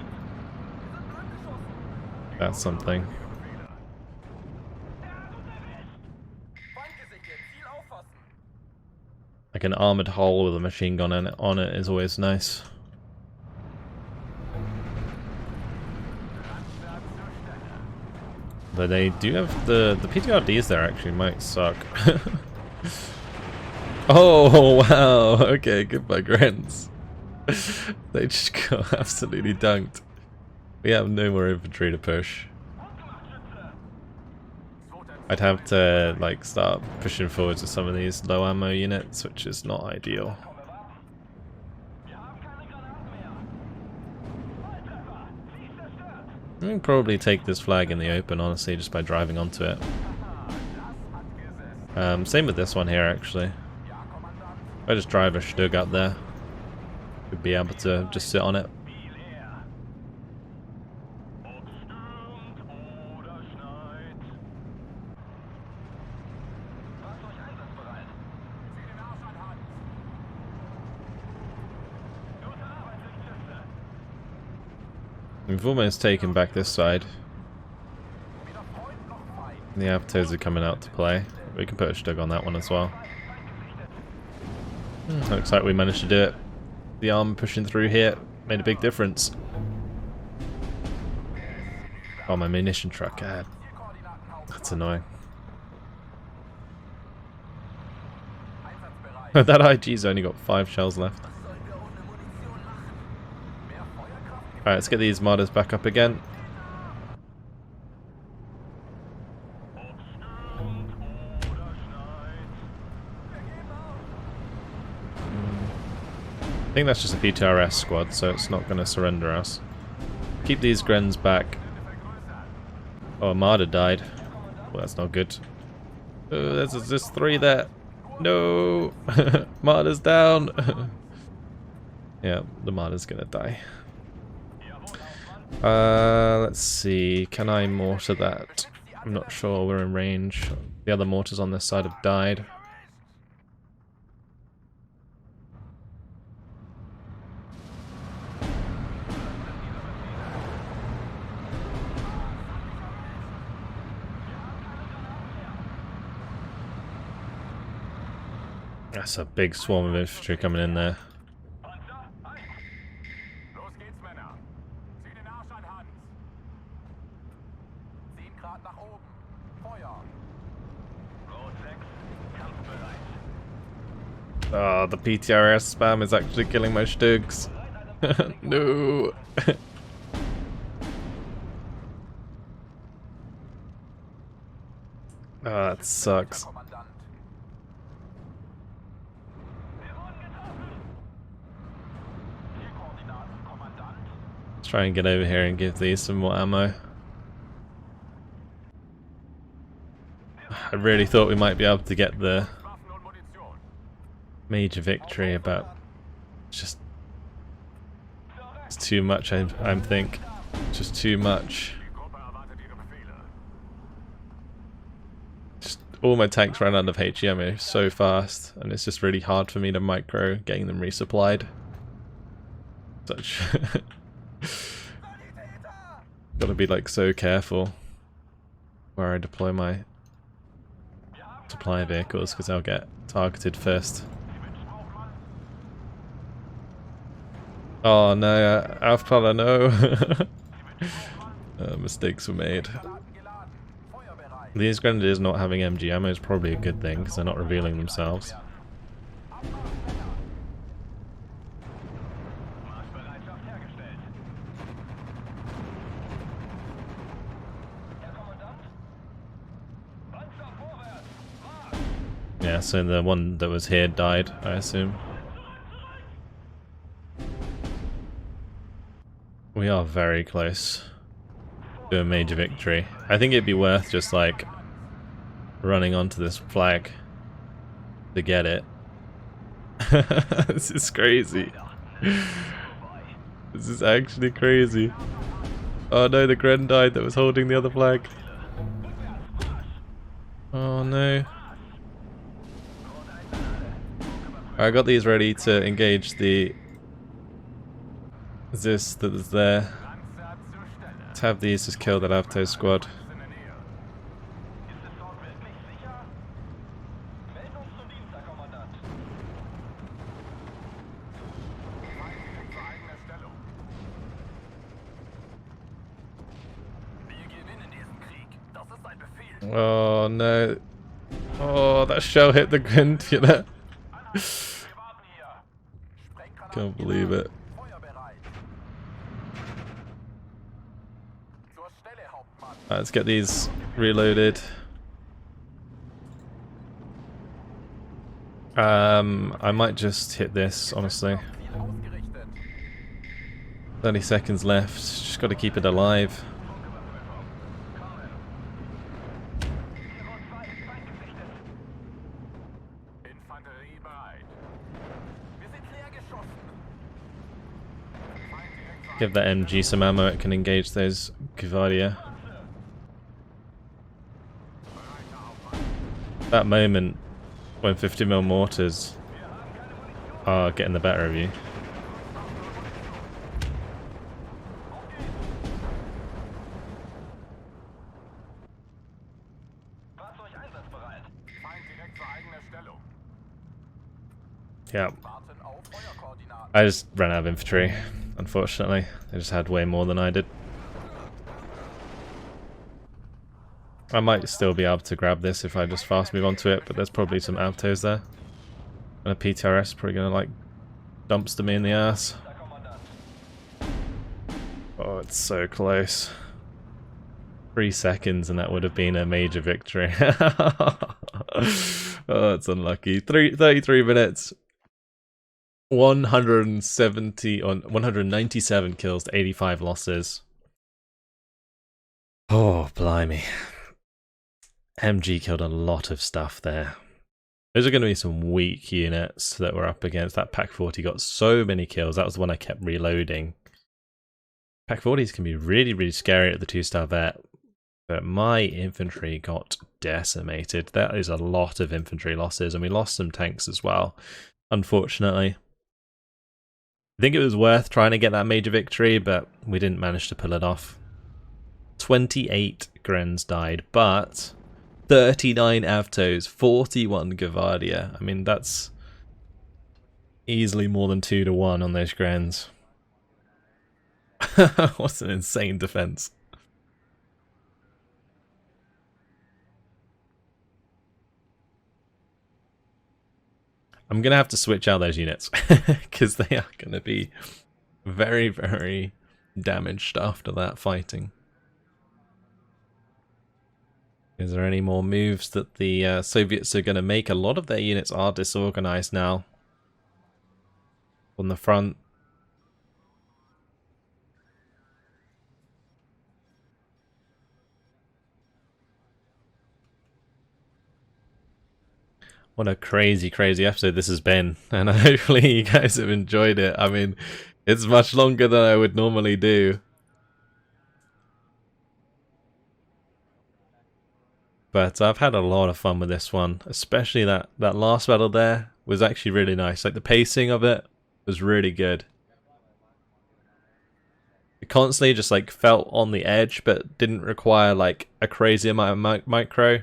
That's something. Like an armored hull with a machine gun on it is always nice. But they do have the PTRDs there actually might suck. Oh wow, okay, goodbye Grants. They just got absolutely dunked. We have no more infantry to push. I'd have to like start pushing forwards with some of these low ammo units, which is not ideal. I can probably take this flag in the open, honestly, just by driving onto it. Same with this one here, actually. If I just drive a Stug up there, we'd be able to just sit on it. We've almost taken back this side. The avatars are coming out to play. We can put a Stug on that one as well. Looks like we managed to do it. The arm pushing through here made a big difference. Oh, my munition truck, God. That's annoying. That IG's only got 5 shells left. Alright, let's get these martyrs back up again. I think that's just a PTRS squad, so it's not going to surrender us. Keep these Grens back. Oh, a martyr died. Well, that's not good. Oh, there's just 3 there. No! Martyr's down! Yeah, the martyr's going to die. Let's see, can I mortar that? I'm not sure, we're in range. The other mortars on this side have died. That's a big swarm of infantry coming in there. Oh, the PTRS spam is actually killing my Stugs. No. Oh, that sucks. Let's try and get over here and give these some more ammo. I really thought we might be able to get the major victory, but it's too much. I think just too much. Just all my tanks ran out of HE ammo so fast, and it's just really hard for me to micro getting them resupplied. Such gotta be like so careful where I deploy my supply vehicles because I'll get targeted first. Oh no, Aufprall, no. Mistakes were made. These grenadiers not having MG ammo is probably a good thing because they're not revealing themselves. Yeah, so the one that was here died, I assume. We are very close to a major victory. I think it'd be worth just like running onto this flag to get it. This is crazy. This is actually crazy. Oh no, the Gren died that was holding the other flag. Oh no. I got these ready to engage the Zis that is there. Let's have these just kill that Avto squad. Oh no. Oh, that shell hit the Grenadier. Can't believe it. Let's get these reloaded. I might just hit this, honestly. 30 seconds left, just gotta keep it alive. Give that MG some ammo, it can engage those Guardia. That moment when 50mm mortars are getting the better of you. Yeah. I just ran out of infantry, unfortunately. They just had way more than I did. I might still be able to grab this if I just fast move onto it, but there's probably some Avtos there. And a PTRS probably gonna like dumpster me in the ass. Oh, it's so close. 3 seconds and that would have been a major victory. Oh, it's unlucky. 33 minutes. 170 on 197 kills to 85 losses. Oh, blimey. MG killed a lot of stuff there. Those are going to be some weak units that we're up against. That Pack 40 got so many kills. That was the one I kept reloading. Pack 40s can be really, really scary at the 2-star vet. But my infantry got decimated. That is a lot of infantry losses. And we lost some tanks as well, unfortunately. I think it was worth trying to get that major victory, but we didn't manage to pull it off. 28 Grens died, but 39 Avtos, 41 Guardia. I mean, that's easily more than 2 to 1 on those Grens. What an insane defense. I'm going to have to switch out those units because they are going to be very, very damaged after that fighting. Is there any more moves that the Soviets are going to make? A lot of their units are disorganized now on the front. What a crazy, crazy episode this has been, and hopefully you guys have enjoyed it. I mean, it's much longer than I would normally do. But I've had a lot of fun with this one, especially that last battle there was actually really nice. Like, the pacing of it was really good. It constantly just like felt on the edge, but didn't require like a crazy amount of micro.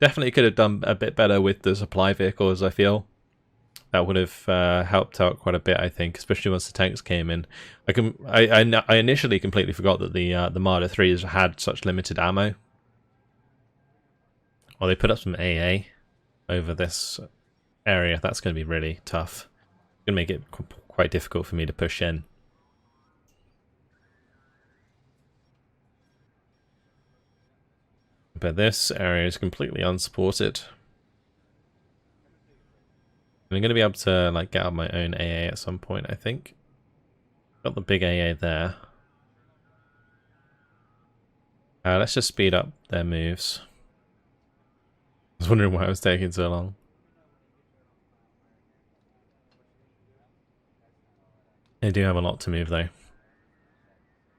Definitely could have done a bit better with the supply vehicles, I feel. That would have helped out quite a bit, I think, especially once the tanks came in. I initially completely forgot that the Marder 3s had such limited ammo. Well, they put up some AA over this area. That's going to be really tough. It's going to make it quite difficult for me to push in. But this area is completely unsupported. I'm going to be able to like get out my own AA at some point, I think. Got the big AA there. Let's just speed up their moves. I was wondering why it was taking so long. They do have a lot to move though.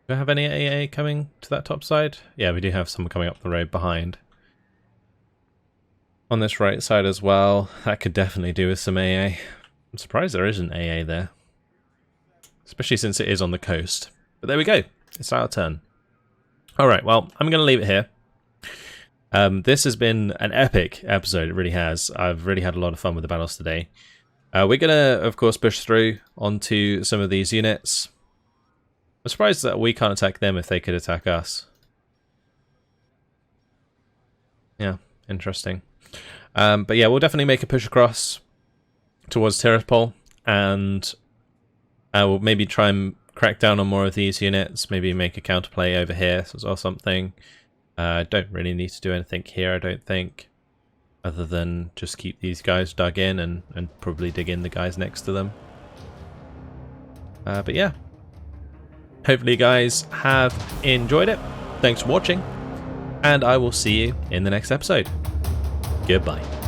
Do I have any AA coming to that top side? Yeah, we do have some coming up the road behind. On this right side as well, that could definitely do with some AA. I'm surprised there isn't AA there. Especially since it is on the coast. But there we go. It's our turn. Alright, well, I'm going to leave it here. This has been an epic episode, it really has. I've really had a lot of fun with the battles today. We're going to, of course, push through onto some of these units. I'm surprised that we can't attack them if they could attack us. Yeah, interesting. But yeah, we'll definitely make a push across towards Tiraspol, and we'll maybe try and crack down on more of these units, maybe make a counterplay over here or something. Don't really need to do anything here, I don't think, other than just keep these guys dug in and probably dig in the guys next to them. But yeah, hopefully you guys have enjoyed it. Thanks for watching, and I will see you in the next episode. Goodbye.